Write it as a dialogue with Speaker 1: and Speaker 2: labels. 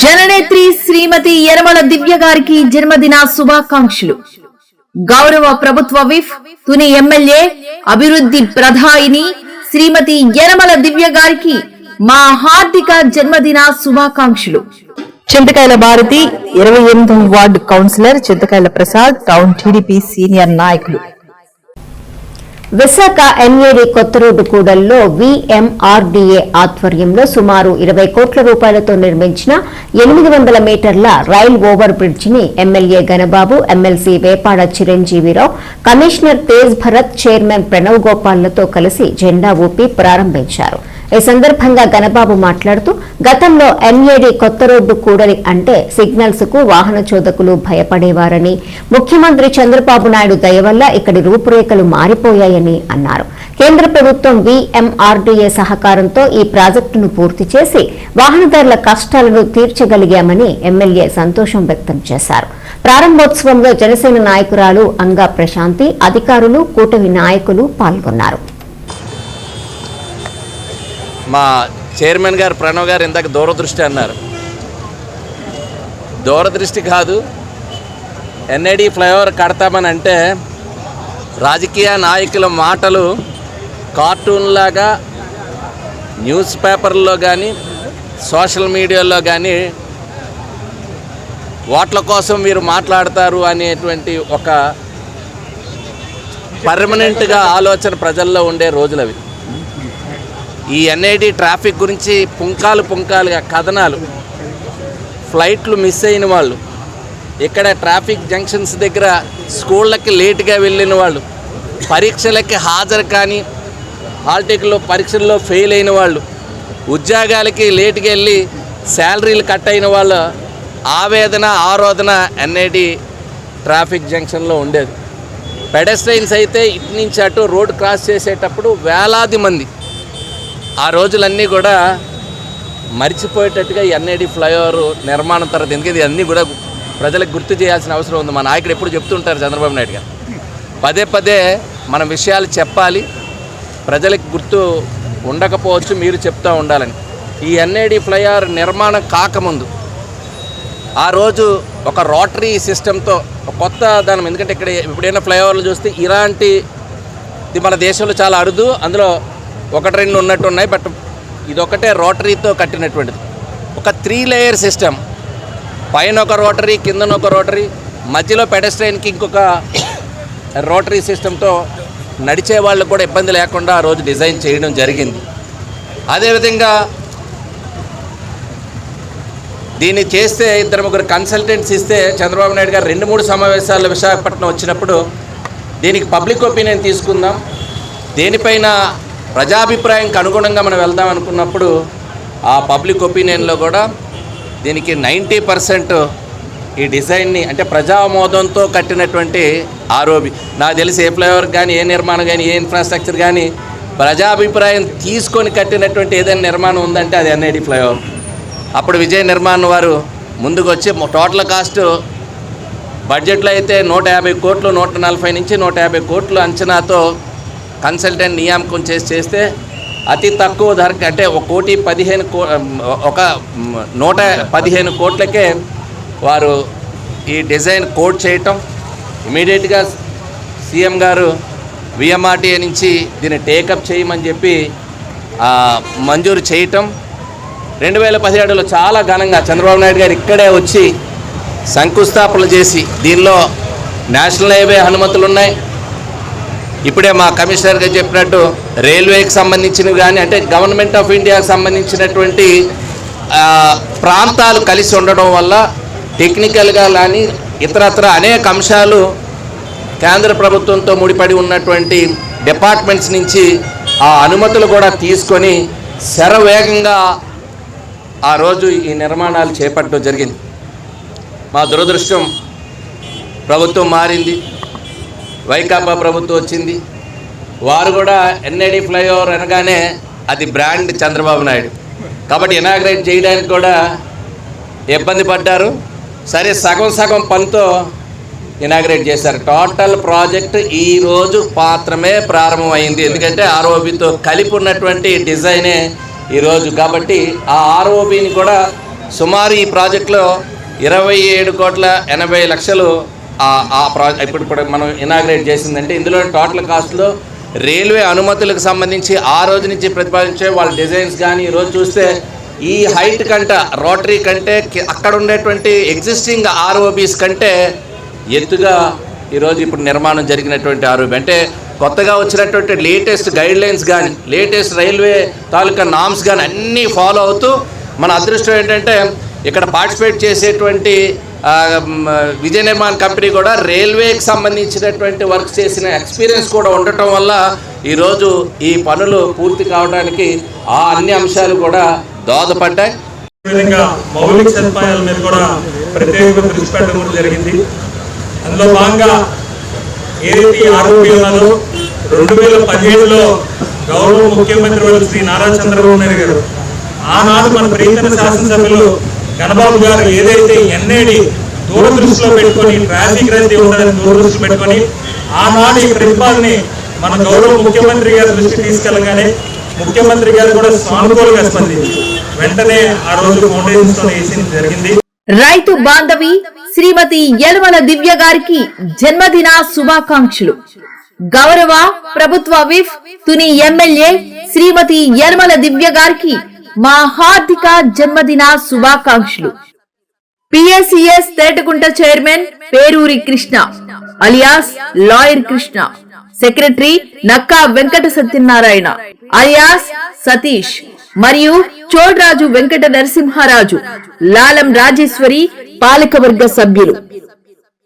Speaker 1: జననేత్రి శ్రీమతి యనమల దివ్య గారికి జన్మదిన శుభాకాంక్షలు. గౌరవ ప్రభుత్వ విప్ తుని ఎమ్మెల్యే అభివృద్ధి ప్రధాయిని శ్రీమతి యనమల దివ్య గారికి మా హార్దిక జన్మదిన శుభాకాంక్షలు.
Speaker 2: చింతకాయల భారతి 28వ ward councillor Chintakayala Prasad, town TDP senior నాయకులు.
Speaker 3: విశాఖ ఎన్ఏడి కొత్త రోడ్డు కూడల్లో VMRDA ఆధ్వర్యంలో సుమారు 20 కోట్ల రూపాయలతో నిర్మించిన 800 మీటర్ల రైల్ ఓవర్ బ్రిడ్జ్ ని MLA Ganababu, MLC Vepada Chiranjeevi Rao, commissioner Tej Bharat, chairman Pranav గోపాల్లతో కలిసి జెండా ఊపి ప్రారంభించారు. ఈ సందర్భంగా గణబాబు మాట్లాడుతూ, గతంలో ఎన్ఏడి కొత్త రోడ్డు కూడలి అంటే సిగ్నల్స్ కు వాహన చోదకులు భయపడేవారని, ముఖ్యమంత్రి చంద్రబాబు నాయుడు దయ వల్ల ఇక్కడి రూపురేఖలు మారిపోయాయని అన్నారు. కేంద్ర ప్రభుత్వం VMRDA సహకారంతో ఈ ప్రాజెక్టును పూర్తి చేసి వాహనదారుల కష్టాలను తీర్చగలిగామని ఎమ్మెల్యే సంతోషం వ్యక్తం చేశారు. ప్రారంభోత్సవంలో జనసేన నాయకురాలు అంగా ప్రశాంతి, అధికారులు, కూటమి నాయకులు పాల్గొన్నారు.
Speaker 4: మా చైర్మన్ గారు ప్రణవ్ గారు ఇందాక దూరదృష్టి అన్నారు. దూరదృష్టి కాదు, ఎన్ఏడి ఫ్లైఓవర్ కడతామని అంటే రాజకీయ నాయకుల మాటలు కార్టూన్లాగా న్యూస్ పేపర్లో కానీ సోషల్ మీడియాలో కానీ వాట్ల కోసం మీరు మాట్లాడతారు అనేటువంటి ఒక పర్మనెంట్గా ఆలోచన ప్రజల్లో ఉండే రోజులు అవి. ఈ ఎన్ఐడి ట్రాఫిక్ గురించి పుంకాలుగా కథనాలు, ఫ్లైట్లు మిస్ అయిన వాళ్ళు, ఇక్కడ ట్రాఫిక్ జంక్షన్స్ దగ్గర స్కూళ్ళకి లేటుగా వెళ్ళిన వాళ్ళు, పరీక్షలకి హాజరు కానీ హాల్ టికెట్లో పరీక్షల్లో ఫెయిల్ అయిన వాళ్ళు, ఉద్యోగాలకి లేటుగా వెళ్ళి శాలరీలు కట్ అయిన వాళ్ళ ఆవేదన, ఆరోధన ఎన్ఐడి ట్రాఫిక్ జంక్షన్లో ఉండేది. పెడెస్ట్రైన్స్ అయితే ఇటు నుంచి అటు రోడ్ క్రాస్ చేసేటప్పుడు వేలాది మంది. ఆ రోజులన్నీ కూడా మర్చిపోయేటట్టుగా ఎన్ఐడి ఫ్లైఓవర్ నిర్మాణం తర్వాత, ఎందుకంటే అన్నీ కూడా ప్రజలకు గుర్తు చేయాల్సిన అవసరం ఉంది. మా నాయకుడు ఎప్పుడు చెప్తుంటారు చంద్రబాబు నాయుడు గారు, పదే మనం విషయాలు చెప్పాలి, ప్రజలకు గుర్తు ఉండకపోవచ్చు, మీరు చెప్తూ ఉండాలని. ఈ ఎన్ఐడి ఫ్లైఓవర్ నిర్మాణం కాకముందు ఆ రోజు ఒక రోటరీ సిస్టంతో కొత్త దానం, ఎందుకంటే ఇక్కడ ఎప్పుడైనా ఫ్లైఓవర్లు చూస్తే ఇలాంటిది మన దేశంలో చాలా అరుదు, అందులో 1-2 ఉన్నట్టు ఉన్నాయి, బట్ ఇదొకటే రోటరీతో కట్టినటువంటిది. ఒక 3 లేయర్ సిస్టమ్, పైన ఒక రోటరీ, కిందన ఒక రోటరీ, మధ్యలో పెడెస్ట్రైన్కి ఇంకొక రోటరీ సిస్టంతో నడిచే వాళ్ళు కూడా ఇబ్బంది లేకుండా ఆ రోజు డిజైన్ చేయడం జరిగింది. అదేవిధంగా దీన్ని చేస్తే 2-3 కన్సల్టెంట్స్ ఇస్తే చంద్రబాబు నాయుడు గారు 2-3 సమావేశాల్లో విశాఖపట్నం వచ్చినప్పుడు దీనికి పబ్లిక్ ఒపీనియన్ తీసుకుందాం, దేనిపైన ప్రజాభిప్రాయంకి అనుగుణంగా మనం వెళ్దాం అనుకున్నప్పుడు ఆ పబ్లిక్ ఒపీనియన్లో కూడా దీనికి 90% ఈ డిజైన్ని, అంటే ప్రజామోదంతో కట్టినటువంటి ఆరోపి, నాకు తెలిసి ఏ ఫ్లైఓవర్ కానీ, ఏ నిర్మాణం కానీ, ఏ ఇన్ఫ్రాస్ట్రక్చర్ కానీ ప్రజాభిప్రాయం తీసుకొని కట్టినటువంటి ఏదైనా నిర్మాణం ఉందంటే అది ఎన్ఐడి ఫ్లైఓవర్. అప్పుడు విజయ నిర్మాణం వారు ముందుకు వచ్చి టోటల్ కాస్ట్ బడ్జెట్లో అయితే 150 కోట్లు, 140 నుంచి 150 కోట్లు అంచనాతో కన్సల్టెంట్ నియామకం చేస్తే అతి తక్కువ ధరకి, అంటే 115 కోట్లకే వారు ఈ డిజైన్ కోడ్ చేయటం, ఇమీడియట్గా సీఎం గారు VMRDA నుంచి దీన్ని టేకప్ చేయమని చెప్పి మంజూరు చేయటం. 2017లో చాలా ఘనంగా చంద్రబాబు నాయుడు గారు ఇక్కడే వచ్చి శంకుస్థాపనలు చేసి, దీనిలో నేషనల్ హైవే అనుమతులు ఉన్నాయి, ఇప్పుడే మా కమిషనర్ గారు చెప్పినట్టు రైల్వేకి సంబంధించినవి కానీ, అంటే గవర్నమెంట్ ఆఫ్ ఇండియాకి సంబంధించినటువంటి ప్రాంతాలు కలిసి ఉండడం వల్ల టెక్నికల్గా కానీ ఇతరత్ర అనేక అంశాలు కేంద్ర ప్రభుత్వంతో ముడిపడి ఉన్నటువంటి డిపార్ట్మెంట్స్ నుంచి ఆ అనుమతులు కూడా తీసుకొని శరవేగంగా ఆ రోజు ఈ నిర్మాణాలు చేపట్టడం జరిగింది. మా దురదృష్టం, ప్రభుత్వం మారింది, వైకాపా ప్రభుత్వం వచ్చింది, వారు కూడా ఎన్ఐడి ఫ్లైఓవర్ అనగానే అది బ్రాండ్ చంద్రబాబు నాయుడు, కాబట్టి ఇనాగ్రేట్ చేయడానికి కూడా ఇబ్బంది పడ్డారు. సరే, సగం పనితో ఇనాగ్రేట్ చేశారు. టోటల్ ప్రాజెక్ట్ ఈరోజు మాత్రమే ప్రారంభమైంది, ఎందుకంటే ఆర్ఓబితో కలిపి ఉన్నటువంటి డిజైనే ఈరోజు. కాబట్టి ఆ ఆర్ఓబిని కూడా సుమారు ఈ ప్రాజెక్టులో 27,80,00,000 ఇప్పుడు మనం ఇనాగ్రేట్ చేసిందంటే ఇందులో టోటల్ కాస్ట్లో రైల్వే అనుమతులకు సంబంధించి ఆ రోజు నుంచి ప్రతిపాదించే వాళ్ళ డిజైన్స్ కానీ ఈరోజు చూస్తే ఈ హైట్ కంటే రోటరీ కంటే అక్కడ ఉండేటువంటి ఎగ్జిస్టింగ్ ఆర్ఓబీస్ కంటే ఎత్తుగా ఈరోజు ఇప్పుడు నిర్మాణం జరిగినటువంటి ఆర్ఓబీ అంటే కొత్తగా వచ్చినటువంటి లేటెస్ట్ గైడ్లైన్స్ కానీ లేటెస్ట్ రైల్వే తాలూకా నామ్స్ కానీ అన్నీ ఫాలో అవుతూ మన అదృష్టం ఏంటంటే ఇక్కడ పార్టిసిపేట్ చేసేటువంటి విజయ నిర్మాణ కంపెనీ కూడా రైల్వేకి సంబంధించినటువంటి వర్క్ చేసిన ఎక్స్పీరియన్స్ కూడా ఉండటం వల్ల ఈరోజు ఈ పనులు పూర్తి కావడానికి ఆ అన్ని అంశాలు కూడా దోహదపడ్డాయి.
Speaker 5: విధంగా మౌలిక సదుపాయాల మీద కూడా ప్రత్యేక దృష్టి పెట్టడం కూడా జరిగింది. అందులో భాగంగా ఏదైతే ఆరోగ్యం ఉన్నదో 2017లో గౌరవ ముఖ్యమంత్రి శ్రీ నారా చంద్రబాబు నాయుడు గారు ఆనాడు మన ప్రియతమ శాసనసభ్యులు గణబాబు గారు ఏదైతే ఎన్ఐడి దూరదృష్టిలో పెట్టుకొని ట్రాఫిక్ రద్దీ ఉందని దూరదృష్టి పెట్టుకొని ఆనాడు ఈ ప్రతిపాదనని మన గౌరవ ముఖ్యమంత్రి గారి దృష్టికి తీసుకెళ్ళగానే ముఖ్యమంత్రి గారు కూడా సానుకూలంగా స్పందించి వెంటనే ఆ రోజు ఫౌండేషన్ స్టోన్ వేసింది జరిగింది.
Speaker 1: రైతు బాంధవి శ్రీమతి యనమల దివ్య గారికి జన్మదిన శుభాకాంక్షలు. గౌరవ ప్రభుత్వ విప్ తుని ఎమ్మెల్యే శ్రీమతి యనమల దివ్య గారికి మా హార్దిక జన్మదిన శుభాకాంక్షలు. PSCS Tetagunta chairman Peruri Krishna alias lawyer Krishna, secretary Nakka Venkata Satyanarayana alias Satish మరియు చోడ్రాజు వెంకట నరసింహారాజు, లాలం రాజేశ్వరి పాలకవర్గ సభ్యులు.